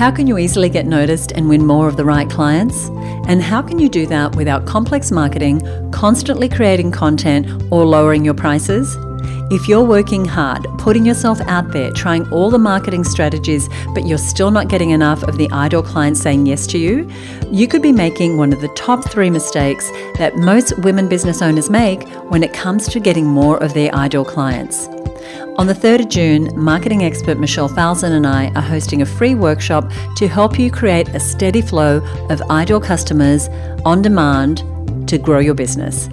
How can you easily get noticed and win more of the right clients? And how can you do that without complex marketing, constantly creating content, or lowering your prices? If you're working hard, putting yourself out there, trying all the marketing strategies, but you're still not getting enough of the ideal clients saying yes to you, you could be making one of the top 3 mistakes that most women business owners make when it comes to getting more of their ideal clients. On the 3rd of June, marketing expert Michelle Falzon and I are hosting a free workshop to help you create a steady flow of ideal customers on demand to grow your business.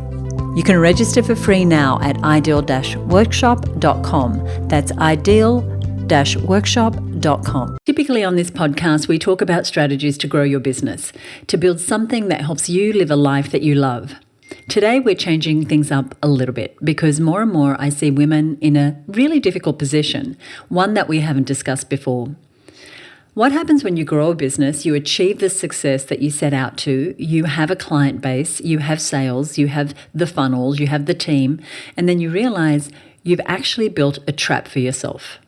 You can register for free now at ideal-workshop.com. That's ideal-workshop.com. Typically on this podcast, we talk about strategies to grow your business, to build something that helps you live a life that you love. Today, we're changing things up a little bit because more and more I see women in a really difficult position, one that we haven't discussed before. What happens when you grow a business, you achieve the success that you set out to, you have a client base, you have sales, you have the funnels, you have the team, and then you realize you've actually built a trap for yourself.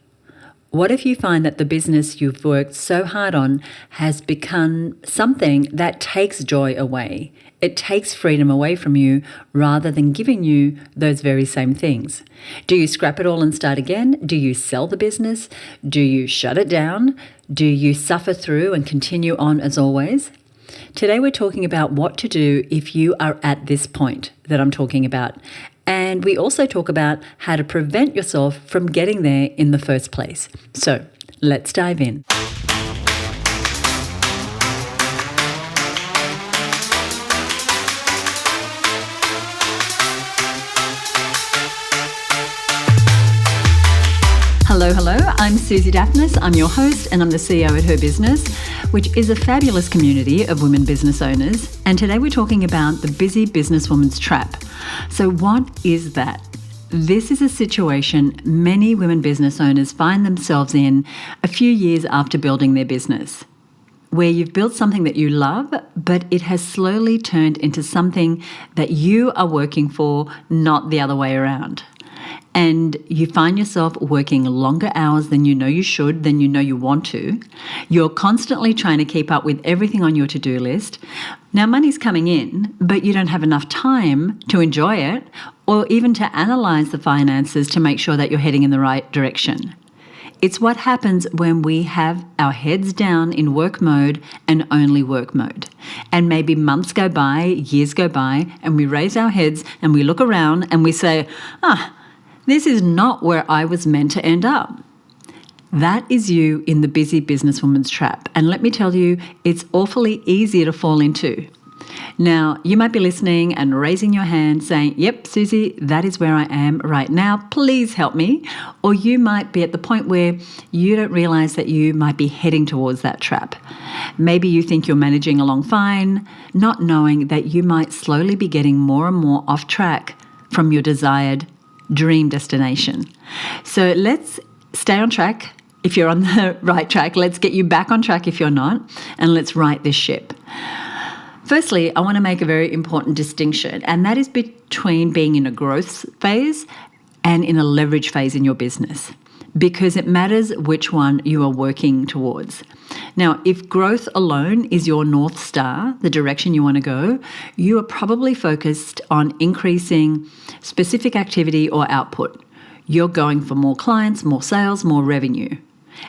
What if you find that the business you've worked so hard on has become something that takes joy away? It takes freedom away from you rather than giving you those very same things. Do you scrap it all and start again? Do you sell the business? Do you shut it down? Do you suffer through and continue on as always? Today we're talking about what to do if you are at this point that I'm talking about. And we also talk about how to prevent yourself from getting there in the first place. So let's dive in. Hello, I'm Susie Daphnis. I'm your host and I'm the CEO at Her Business, which is a fabulous community of women business owners. And today we're talking about the busy businesswoman's trap. So what is that? This is a situation many women business owners find themselves in a few years after building their business, where you've built something that you love, but it has slowly turned into something that you are working for, not the other way around. And you find yourself working longer hours than you know you should, than you know you want to. You're constantly trying to keep up with everything on your to-do list. Now, money's coming in, but you don't have enough time to enjoy it or even to analyze the finances to make sure that you're heading in the right direction. It's what happens when we have our heads down in work mode and only work mode. And maybe months go by, years go by, and we raise our heads and we look around and we say, this is not where I was meant to end up. That is you in the busy businesswoman's trap. And let me tell you, it's awfully easy to fall into. Now, you might be listening and raising your hand saying, yep, Susie, that is where I am right now. Please help me. Or you might be at the point where you don't realize that you might be heading towards that trap. Maybe you think you're managing along fine, not knowing that you might slowly be getting more and more off track from your desired dream destination. So let's stay on track. If you're on the right track, let's get you back on track if you're not, and let's right this ship. Firstly, I want to make a very important distinction, and that is between being in a growth phase and in a leverage phase in your business, because it matters which one you are working towards. Now, if growth alone is your North Star, the direction you want to go, you are probably focused on increasing specific activity or output. You're going for more clients, more sales, more revenue.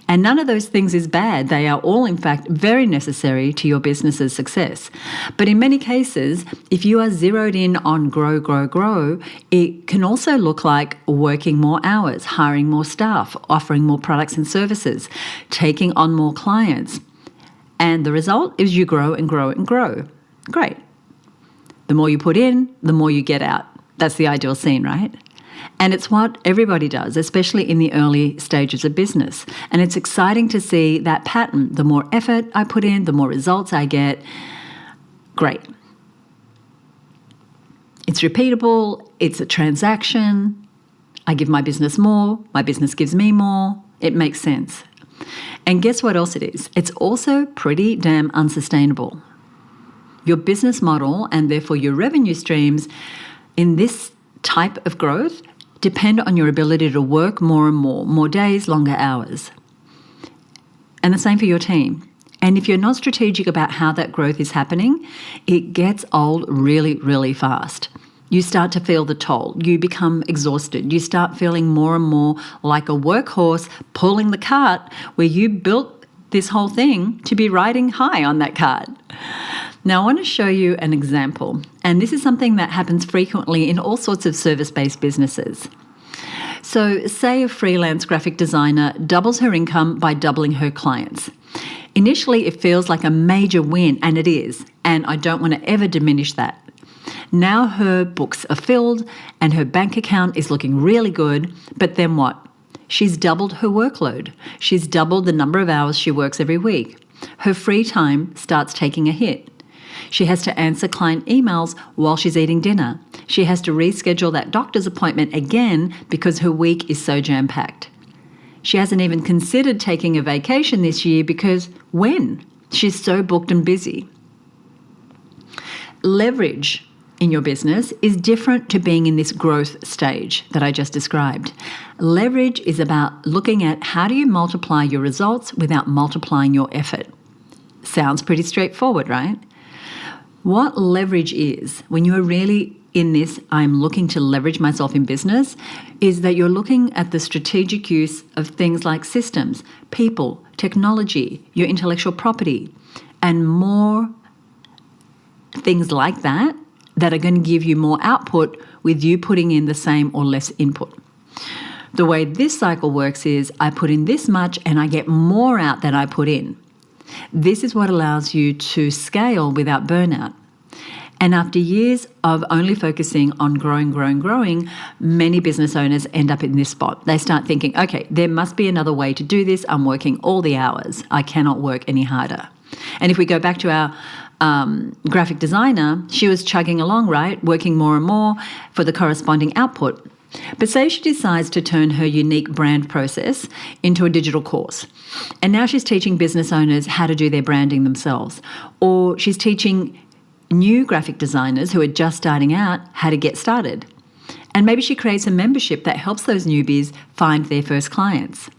And none of those things is bad. They are all, in fact, very necessary to your business's success. But in many cases, if you are zeroed in on grow, it can also look like working more hours, hiring more staff, offering more products and services, taking on more clients. And the result is you grow and grow and grow. Great. The more you put in, the more you get out. That's the ideal scene, right? And it's what everybody does, especially in the early stages of business. And it's exciting to see that pattern. The more effort I put in, the more results I get. Great. It's repeatable. It's a transaction. I give my business more. My business gives me more. It makes sense. And guess what else it is? It's also pretty damn unsustainable. Your business model and therefore your revenue streams in this type of growth depend on your ability to work more and more days, longer hours. And the same for your team. And if you're not strategic about how that growth is happening, it gets old really, really fast. You start to feel the toll. You become exhausted. You start feeling more and more like a workhorse pulling the cart where you built this whole thing to be riding high on that cart. Now, I want to show you an example. And this is something that happens frequently in all sorts of service-based businesses. So say a freelance graphic designer doubles her income by doubling her clients. Initially, it feels like a major win, and it is. And I don't want to ever diminish that. Now her books are filled and her bank account is looking really good, but then what? She's doubled her workload. She's doubled the number of hours she works every week. Her free time starts taking a hit. She has to answer client emails while she's eating dinner. She has to reschedule that doctor's appointment again because her week is so jam-packed. She hasn't even considered taking a vacation this year because when? She's so booked and busy. Leverage in your business is different to being in this growth stage that I just described. Leverage is about looking at how do you multiply your results without multiplying your effort. Sounds pretty straightforward, right? What leverage is, when you are really in this, I'm looking to leverage myself in business, is that you're looking at the strategic use of things like systems, people, technology, your intellectual property, and more things like that that are going to give you more output with you putting in the same or less input. The way this cycle works is I put in this much and I get more out than I put in. This is what allows you to scale without burnout. And after years of only focusing on growing, many business owners end up in this spot. They start thinking, okay, there must be another way to do this. I'm working all the hours. I cannot work any harder. And if we go back to our graphic designer, she was chugging along, right? Working more and more for the corresponding output. But say she decides to turn her unique brand process into a digital course. And now she's teaching business owners how to do their branding themselves. Or she's teaching new graphic designers who are just starting out how to get started. And maybe she creates a membership that helps those newbies find their first clients.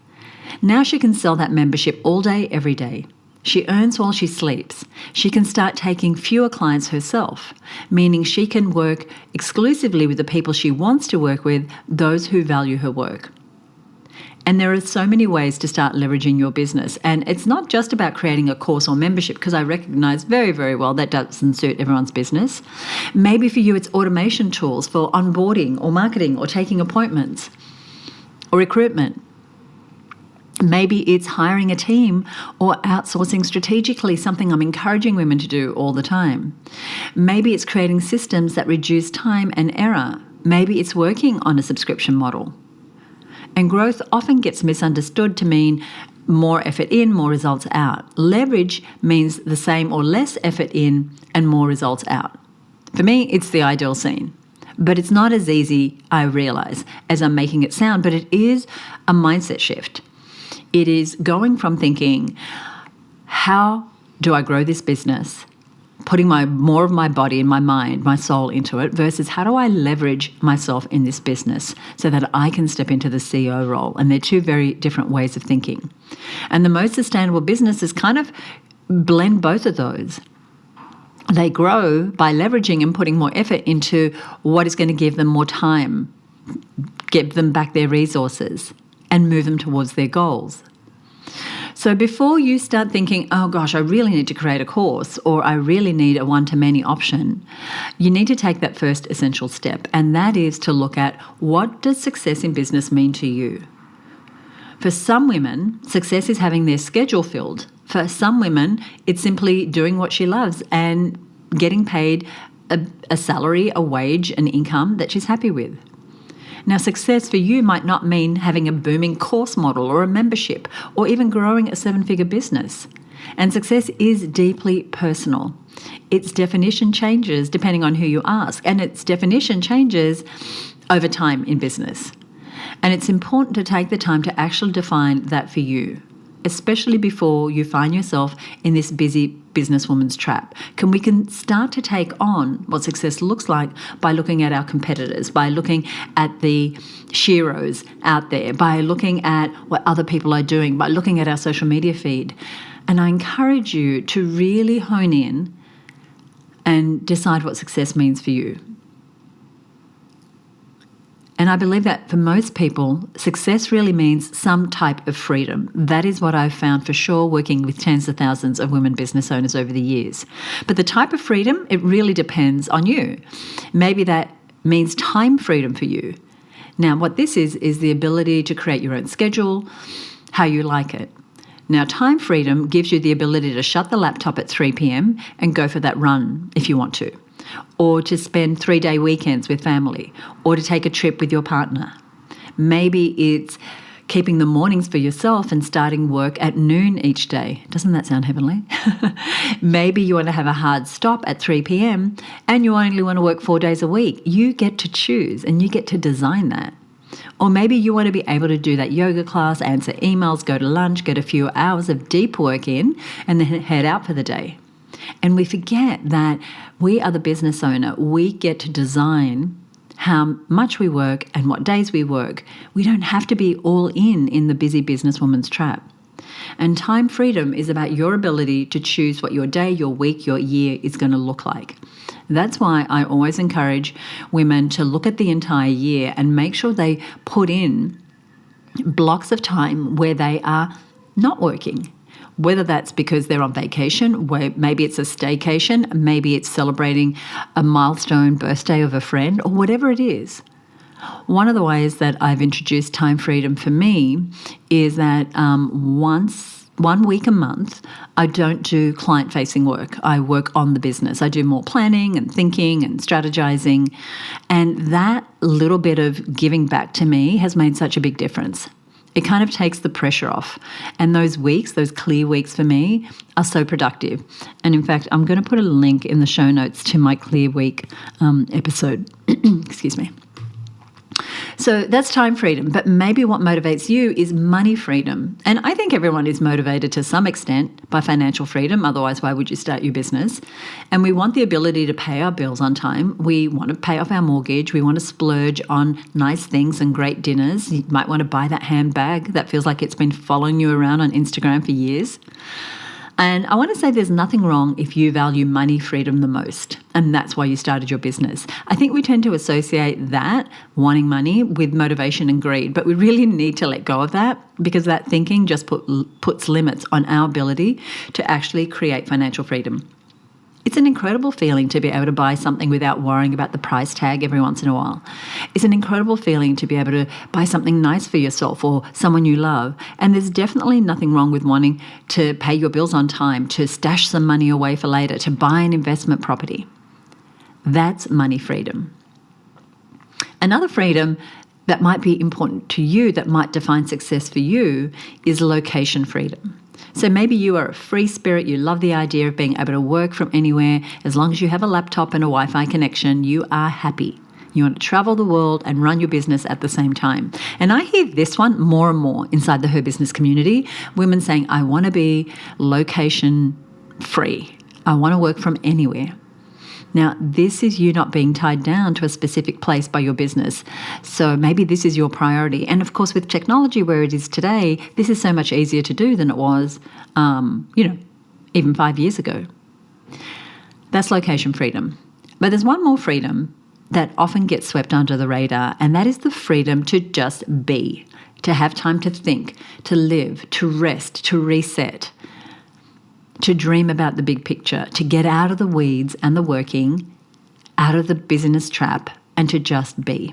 Now she can sell that membership all day, every day. She earns while she sleeps. She can start taking fewer clients herself, meaning she can work exclusively with the people she wants to work with, those who value her work. And there are so many ways to start leveraging your business. And it's not just about creating a course or membership, because I recognize very, very well that doesn't suit everyone's business. Maybe for you, it's automation tools for onboarding or marketing or taking appointments or recruitment. Maybe it's hiring a team or outsourcing strategically, something I'm encouraging women to do all the time. Maybe it's creating systems that reduce time and error. Maybe it's working on a subscription model. And growth often gets misunderstood to mean more effort in, more results out. Leverage means the same or less effort in and more results out. For me, it's the ideal scene. But it's not as easy, I realize, as I'm making it sound, but it is a mindset shift. It is going from thinking, how do I grow this business? Putting more of my body and my mind, my soul into it, versus how do I leverage myself in this business so that I can step into the CEO role? And they're two very different ways of thinking. And the most sustainable businesses kind of blend both of those. They grow by leveraging and putting more effort into what is going to give them more time, give them back their resources, and move them towards their goals. So before you start thinking, oh gosh, I really need to create a course or I really need a one-to-many option, you need to take that first essential step, and that is to look at what does success in business mean to you. For some women, success is having their schedule filled. For some women, it's simply doing what she loves and getting paid a salary, a wage, an income that she's happy with. Now, success for you might not mean having a booming course model or a membership or even growing a seven-figure business. And success is deeply personal. Its definition changes depending on who you ask, and its definition changes over time in business. And it's important to take the time to actually define that for you, especially before you find yourself in this busy businesswoman's trap. We can start to take on what success looks like by looking at our competitors, by looking at the sheroes out there, by looking at what other people are doing, by looking at our social media feed. And I encourage you to really hone in and decide what success means for you. And I believe that for most people, success really means some type of freedom. That is what I've found for sure working with tens of thousands of women business owners over the years. But the type of freedom, it really depends on you. Maybe that means time freedom for you. Now, what this is the ability to create your own schedule, how you like it. Now, time freedom gives you the ability to shut the laptop at 3 p.m. and go for that run if you want to, or to spend 3-day weekends with family, or to take a trip with your partner. Maybe it's keeping the mornings for yourself and starting work at noon each day. Doesn't that sound heavenly? Maybe you want to have a hard stop at 3 p.m. and you only want to work 4 days a week. You get to choose and you get to design that. Or maybe you want to be able to do that yoga class, answer emails, go to lunch, get a few hours of deep work in, and then head out for the day. And we forget that we are the business owner. We get to design how much we work and what days we work. We don't have to be all in the busy businesswoman's trap. And time freedom is about your ability to choose what your day, your week, your year is going to look like. That's why I always encourage women to look at the entire year and make sure they put in blocks of time where they are not working. Whether that's because they're on vacation, where maybe it's a staycation, maybe it's celebrating a milestone birthday of a friend, or whatever it is. One of the ways that I've introduced time freedom for me is that one week a month, I don't do client-facing work. I work on the business. I do more planning and thinking and strategizing. And that little bit of giving back to me has made such a big difference. It kind of takes the pressure off. And those weeks, those clear weeks for me, are so productive. And in fact, I'm going to put a link in the show notes to my Clear Week episode. Excuse me. So that's time freedom. But maybe what motivates you is money freedom. And I think everyone is motivated to some extent by financial freedom. Otherwise, why would you start your business? And we want the ability to pay our bills on time. We want to pay off our mortgage. We want to splurge on nice things and great dinners. You might want to buy that handbag that feels like it's been following you around on Instagram for years. And I want to say there's nothing wrong if you value money freedom the most, and that's why you started your business. I think we tend to associate that, wanting money, with motivation and greed, but we really need to let go of that because that thinking just puts limits on our ability to actually create financial freedom. It's an incredible feeling to be able to buy something without worrying about the price tag every once in a while. It's an incredible feeling to be able to buy something nice for yourself or someone you love. And there's definitely nothing wrong with wanting to pay your bills on time, to stash some money away for later, to buy an investment property. That's money freedom. Another freedom that might be important to you, that might define success for you, is location freedom. So maybe you are a free spirit, you love the idea of being able to work from anywhere. As long as you have a laptop and a Wi-Fi connection, you are happy. You want to travel the world and run your business at the same time. And I hear this one more and more inside the Her Business community. Women saying, I want to be location free. I want to work from anywhere. Now, this is you not being tied down to a specific place by your business. So maybe this is your priority. And of course, with technology where it is today, this is so much easier to do than it was, even 5 years ago. That's location freedom. But there's one more freedom that often gets swept under the radar, and that is the freedom to just be, to have time to think, to live, to rest, to reset, to dream about the big picture, to get out of the weeds and the working, out of the business trap, and to just be.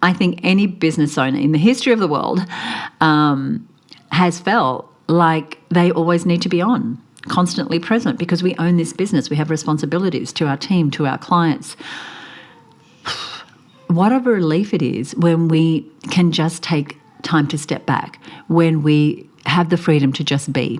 I think any business owner in the history of the world has felt like they always need to be on, constantly present, because we own this business. We have responsibilities to our team, to our clients. What a relief it is when we can just take time to step back, when we have the freedom to just be.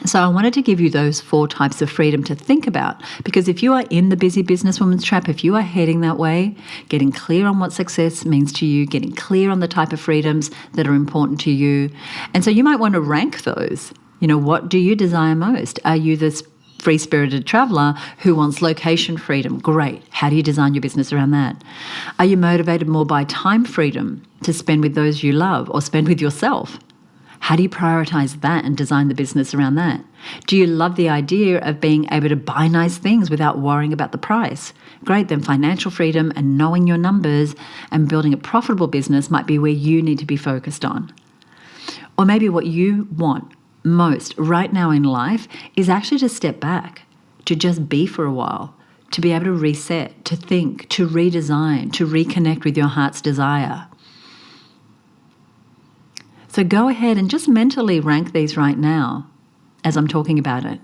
So I wanted to give you those 4 types of freedom to think about, because if you are in the busy businesswoman's trap, if you are heading that way, getting clear on what success means to you, getting clear on the type of freedoms that are important to you. And so you might want to rank those. What do you desire most? Are you this free-spirited traveler who wants location freedom? Great. How do you design your business around that? Are you motivated more by time freedom to spend with those you love or spend with yourself? How do you prioritize that and design the business around that? Do you love the idea of being able to buy nice things without worrying about the price? Great, then financial freedom and knowing your numbers and building a profitable business might be where you need to be focused on. Or maybe what you want most right now in life is actually to step back, to just be for a while, to be able to reset, to think, to redesign, to reconnect with your heart's desire. So go ahead and just mentally rank these right now as I'm talking about it.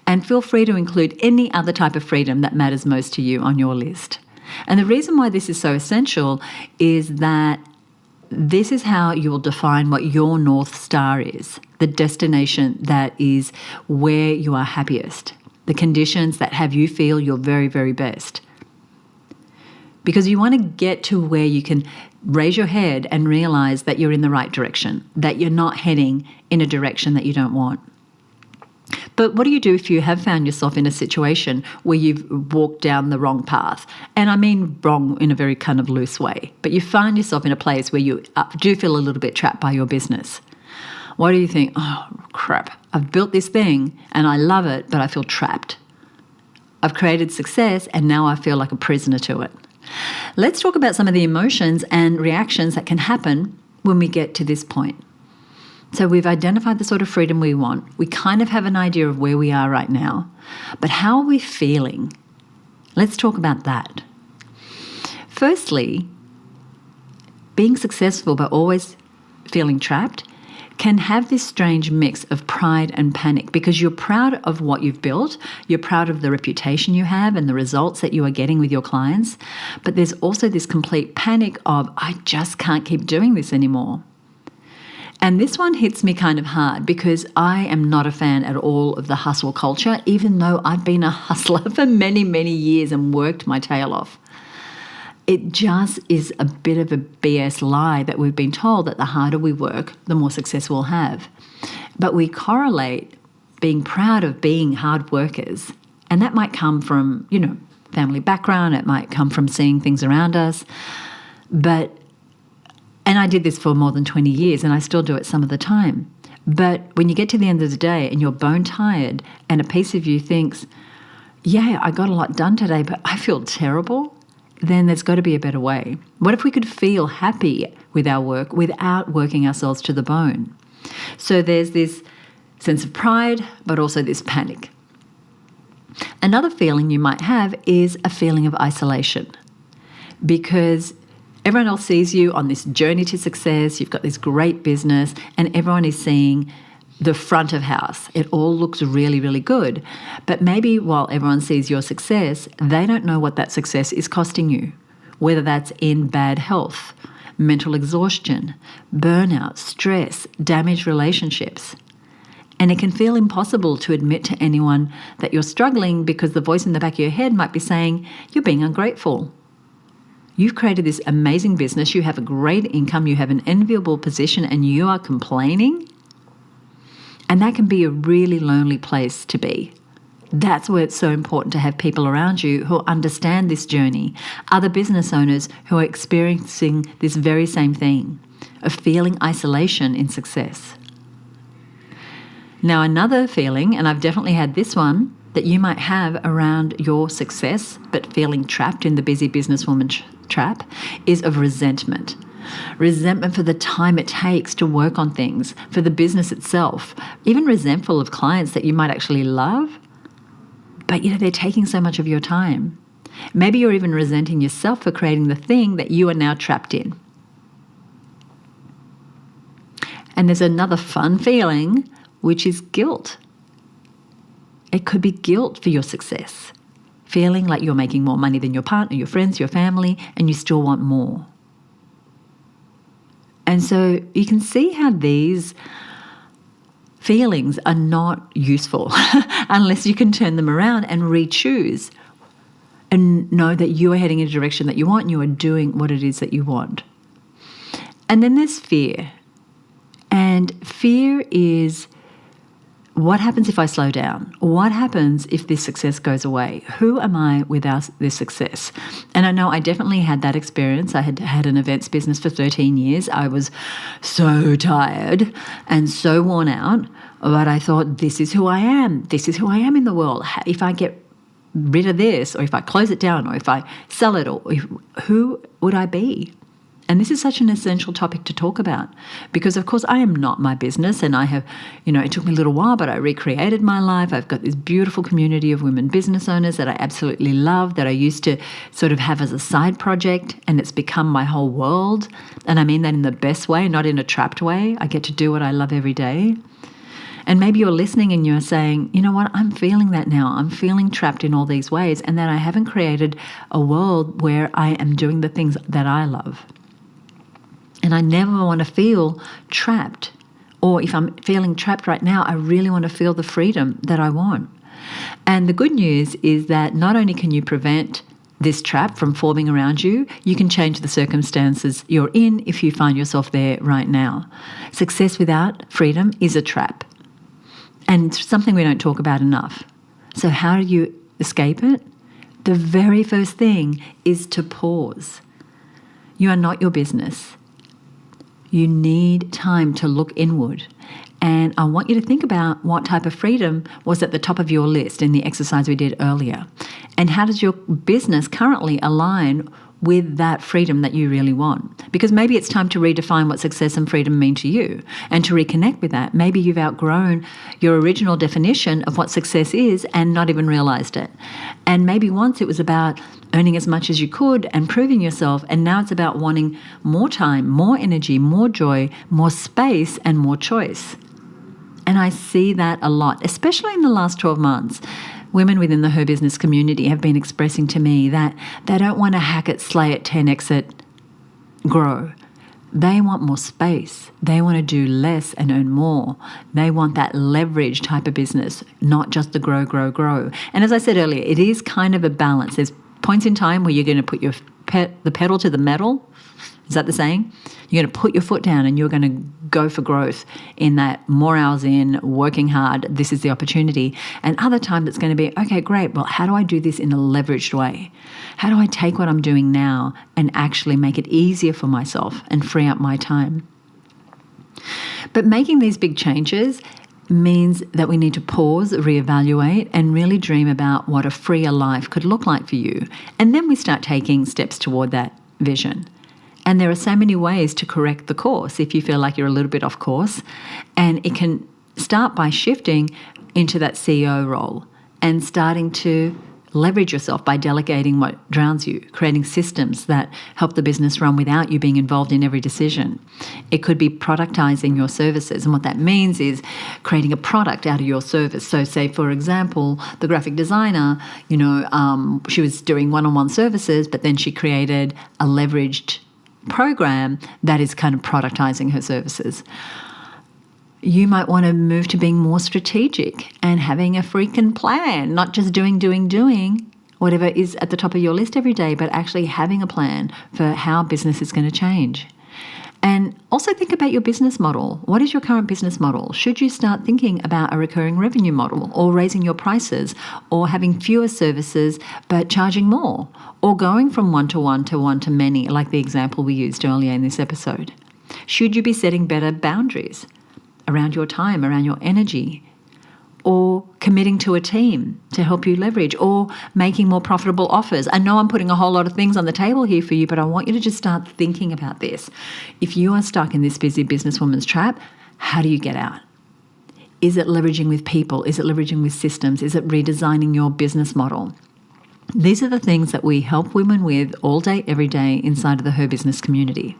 And feel free to include any other type of freedom that matters most to you on your list. And the reason why this is so essential is that this is how you will define what your North Star is, the destination that is where you are happiest, the conditions that have you feel your very, very best. Because you want to get to where you can raise your head and realize that you're in the right direction, that you're not heading in a direction that you don't want. But what do you do if you have found yourself in a situation where you've walked down the wrong path? And I mean wrong in a very kind of loose way, but you find yourself in a place where you do feel a little bit trapped by your business. What do you think? Oh, crap, I've built this thing and I love it, but I feel trapped. I've created success and now I feel like a prisoner to it. Let's talk about some of the emotions and reactions that can happen when we get to this point. So we've identified the sort of freedom we want. We kind of have an idea of where we are right now. But how are we feeling? Let's talk about that. Firstly, being successful but always feeling trapped can have this strange mix of pride and panic because you're proud of what you've built, you're proud of the reputation you have and the results that you are getting with your clients, but there's also this complete panic of, I just can't keep doing this anymore. And this one hits me kind of hard because I am not a fan at all of the hustle culture, even though I've been a hustler for many, many years and worked my tail off. It just is a bit of a BS lie that we've been told that the harder we work, the more success we'll have. But we correlate being proud of being hard workers. And that might come from, family background. It might come from seeing things around us. And I did this for more than 20 years and I still do it some of the time. But when you get to the end of the day and you're bone tired and a piece of you thinks, yeah, I got a lot done today, but I feel terrible, then there's got to be a better way. What if we could feel happy with our work without working ourselves to the bone? So there's this sense of pride, but also this panic. Another feeling you might have is a feeling of isolation because everyone else sees you on this journey to success. You've got this great business and everyone is seeing the front of house. It all looks really, really good. But maybe while everyone sees your success, they don't know what that success is costing you, whether that's in bad health, mental exhaustion, burnout, stress, damaged relationships. And it can feel impossible to admit to anyone that you're struggling because the voice in the back of your head might be saying, you're being ungrateful. You've created this amazing business, you have a great income, you have an enviable position, and you are complaining? And that can be a really lonely place to be. That's where it's so important to have people around you who understand this journey, other business owners who are experiencing this very same thing, of feeling isolation in success. Now, another feeling, and I've definitely had this one, that you might have around your success but feeling trapped in the busy businesswoman trap is of resentment. Resentment for the time it takes to work on things, for the business itself, even resentful of clients that you might actually love, but they're taking so much of your time. Maybe you're even resenting yourself for creating the thing that you are now trapped in. And there's another fun feeling, which is guilt. It could be guilt for your success, feeling like you're making more money than your partner, your friends, your family, and you still want more. And so you can see how these feelings are not useful unless you can turn them around and re-choose and know that you are heading in a direction that you want and you are doing what it is that you want. And then there's fear. And fear is What happens if I slow down? What happens if this success goes away? Who am I without this success? And I know I definitely had that experience. I had had an events business for 13 years. I was so tired and so worn out, but I thought, this is who I am. This is who I am in the world. If I get rid of this, or if I close it down, or if I sell it, who would I be? And this is such an essential topic to talk about because, of course, I am not my business, and I have, it took me a little while, but I recreated my life. I've got this beautiful community of women business owners that I absolutely love, that I used to sort of have as a side project, and it's become my whole world. And I mean that in the best way, not in a trapped way. I get to do what I love every day. And maybe you're listening and you're saying, you know what, I'm feeling that now. I'm feeling trapped in all these ways, and that I haven't created a world where I am doing the things that I love. And I never want to feel trapped. Or if I'm feeling trapped right now, I really want to feel the freedom that I want. And the good news is that not only can you prevent this trap from forming around you, you can change the circumstances you're in if you find yourself there right now. Success without freedom is a trap, and something we don't talk about enough. So how do you escape it? The very first thing is to pause. You are not your business. You need time to look inward. And I want you to think about what type of freedom was at the top of your list in the exercise we did earlier. And how does your business currently align with that freedom that you really want? Because maybe it's time to redefine what success and freedom mean to you and to reconnect with that. Maybe you've outgrown your original definition of what success is and not even realized it. And maybe once it was about earning as much as you could and proving yourself, and now it's about wanting more time, more energy, more joy, more space, and more choice. And I see that a lot, especially in the last 12 months. Women within the Her Business community have been expressing to me that they don't want to hack it, slay it, 10x it, grow. They want more space. They want to do less and earn more. They want that leverage type of business, not just the grow, grow, grow. And as I said earlier, it is kind of a balance. There's points in time where you're going to put the pedal to the metal. Is that the saying? You're going to put your foot down and you're going to go for growth in that more hours in, working hard. This is the opportunity. And other times it's going to be, okay, great. Well, how do I do this in a leveraged way? How do I take what I'm doing now and actually make it easier for myself and free up my time? But making these big changes means that we need to pause, reevaluate, and really dream about what a freer life could look like for you. And then we start taking steps toward that vision. And there are so many ways to correct the course if you feel like you're a little bit off course. And it can start by shifting into that CEO role and starting to leverage yourself by delegating what drowns you, creating systems that help the business run without you being involved in every decision. It could be productizing your services. And what that means is creating a product out of your service. So say, for example, the graphic designer, she was doing one-on-one services, but then she created a leveraged program that is kind of productizing her services. You might want to move to being more strategic and having a freaking plan, not just doing whatever is at the top of your list every day, but actually having a plan for how business is going to change. And also think about your business model. What is your current business model? Should you start thinking about a recurring revenue model, or raising your prices, or having fewer services but charging more, or going from one-to-one to one-to-many, like the example we used earlier in this episode? Should you be setting better boundaries around your time, around your energy, or committing to a team to help you leverage, or making more profitable offers? I know I'm putting a whole lot of things on the table here for you, but I want you to just start thinking about this. If you are stuck in this busy businesswoman's trap, how do you get out? Is it leveraging with people? Is it leveraging with systems? Is it redesigning your business model? These are the things that we help women with all day, every day inside of the Her Business community.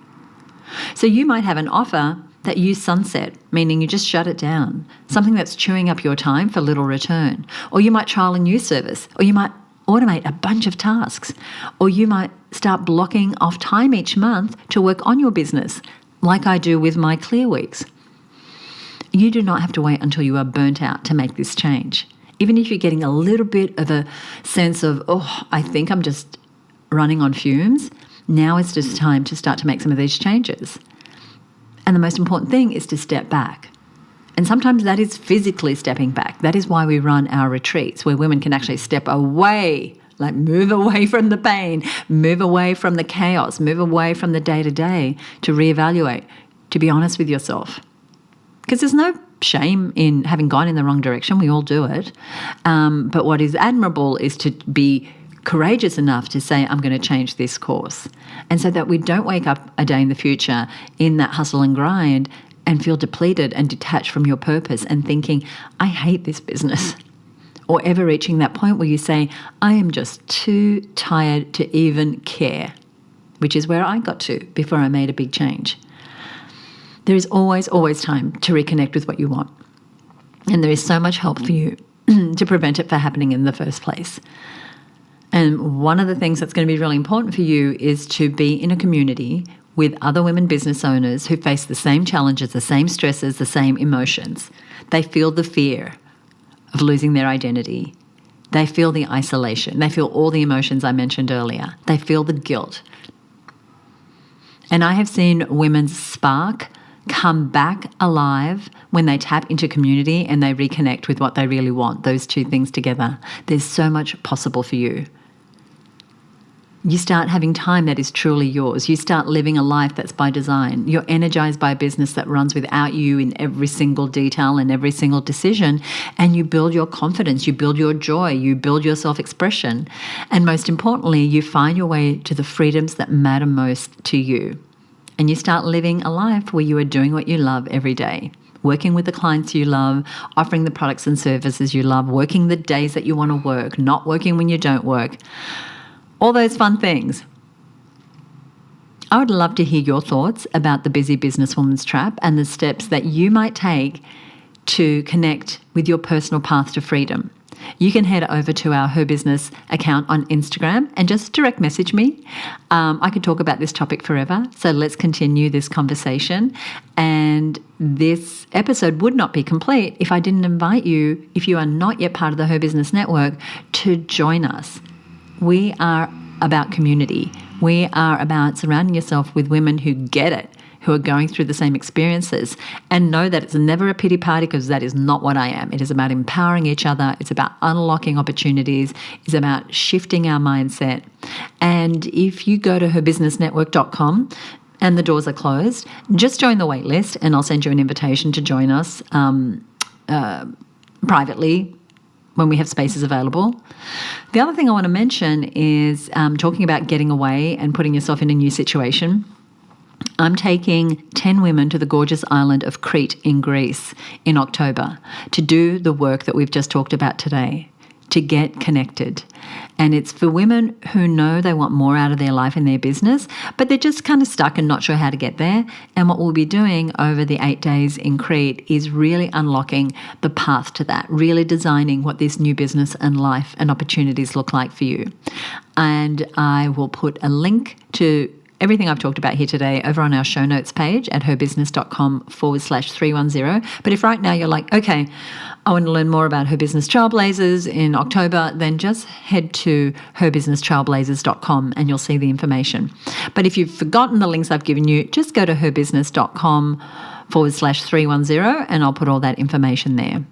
So you might have an offer that you sunset, meaning you just shut it down, something that's chewing up your time for little return. Or you might trial a new service, or you might automate a bunch of tasks, or you might start blocking off time each month to work on your business, like I do with my clear weeks. You do not have to wait until you are burnt out to make this change. Even if you're getting a little bit of a sense of, I think I'm just running on fumes, now is just time to start to make some of these changes. And the most important thing is to step back And sometimes that is physically stepping back. That is why we run our retreats, where women can actually step away, like move away from the pain, move away from the chaos, move away from the day-to-day to reevaluate, to be honest with yourself. Because there's no shame in having gone in the wrong direction. We all do it. But what is admirable is to be courageous enough to say, I'm going to change this course. And so that we don't wake up a day in the future in that hustle and grind and feel depleted and detached from your purpose and thinking, I hate this business. Or ever reaching that point where you say, I am just too tired to even care, which is where I got to before I made a big change. There is always, always time to reconnect with what you want. And there is so much help for you to prevent it from happening in the first place. And one of the things that's going to be really important for you is to be in a community with other women business owners who face the same challenges, the same stresses, the same emotions. They feel the fear of losing their identity. They feel the isolation. They feel all the emotions I mentioned earlier. They feel the guilt. And I have seen women's spark come back alive when they tap into community and they reconnect with what they really want, those two things together. There's so much possible for you. You start having time that is truly yours. You start living a life that's by design. You're energized by a business that runs without you in every single detail and every single decision. And you build your confidence, you build your joy, you build your self-expression. And most importantly, you find your way to the freedoms that matter most to you. And you start living a life where you are doing what you love every day. Working with the clients you love, offering the products and services you love, working the days that you want to work, not working when you don't work. All those fun things. I would love to hear your thoughts about the busy businesswoman's trap and the steps that you might take to connect with your personal path to freedom. You can head over to our Her Business account on Instagram and just direct message me. I could talk about this topic forever, so let's continue this conversation. And this episode would not be complete if I didn't invite you, if you are not yet part of the Her Business Network, to join us. We are about community. We are about surrounding yourself with women who get it, who are going through the same experiences, and know that it's never a pity party, because that is not what I am. It is about empowering each other. It's about unlocking opportunities. It's about shifting our mindset. And if you go to herbusinessnetwork.com and the doors are closed, just join the wait list and I'll send you an invitation to join us privately when we have spaces available. The other thing I want to mention is talking about getting away and putting yourself in a new situation. I'm taking 10 women to the gorgeous island of Crete in Greece in October to do the work that we've just talked about today, to get connected. And it's for women who know they want more out of their life and their business, but they're just kind of stuck and not sure how to get there. And what we'll be doing over the 8 days in Crete is really unlocking the path to that, really designing what this new business and life and opportunities look like for you. And I will put a link to everything I've talked about here today over on our show notes page at herbusiness.com/310. But if right now you're like, okay, I want to learn more about Her Business Trailblazers in October, then just head to herbusinesstrailblazers.com and you'll see the information. But if you've forgotten the links I've given you, just go to herbusiness.com/310 and I'll put all that information there.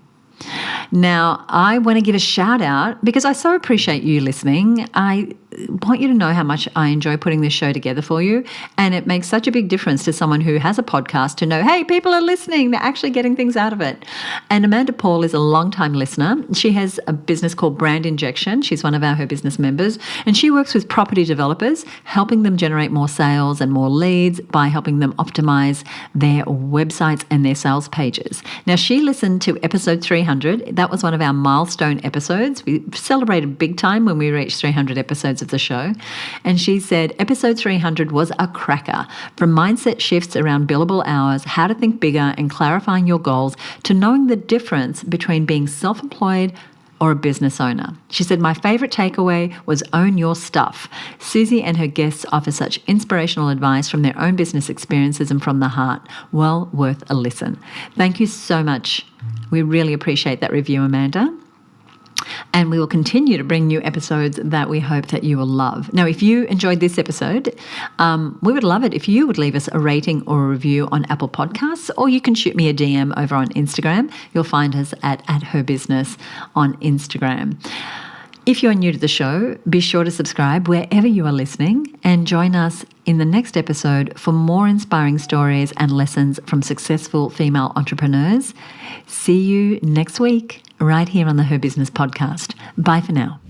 Now, I want to give a shout out because I so appreciate you listening. I want you to know how much I enjoy putting this show together for you, and it makes such a big difference to someone who has a podcast to know, hey, people are listening, they're actually getting things out of it. And Amanda Paul is a long-time listener. She has a business called Brand Injection. She's one of our Her Business members, and she works with property developers, helping them generate more sales and more leads by helping them optimize their websites and their sales pages. Now, she listened to episode 300. That was one of our milestone episodes. We celebrated big time when we reached 300 episodes of the show. And she said, episode 300 was a cracker. From mindset shifts around billable hours, how to think bigger and clarifying your goals, to knowing the difference between being self-employed or a business owner. She said, my favorite takeaway was own your stuff. Susie and her guests offer such inspirational advice from their own business experiences and from the heart. Well worth a listen. Thank you so much. We really appreciate that review, Amanda. And we will continue to bring new episodes that we hope that you will love. Now, if you enjoyed this episode, we would love it if you would leave us a rating or a review on Apple Podcasts, or you can shoot me a DM over on Instagram. You'll find us at Her Business on Instagram. If you're new to the show, be sure to subscribe wherever you are listening and join us in the next episode for more inspiring stories and lessons from successful female entrepreneurs. See you next week right here on the Her Business podcast. Bye for now.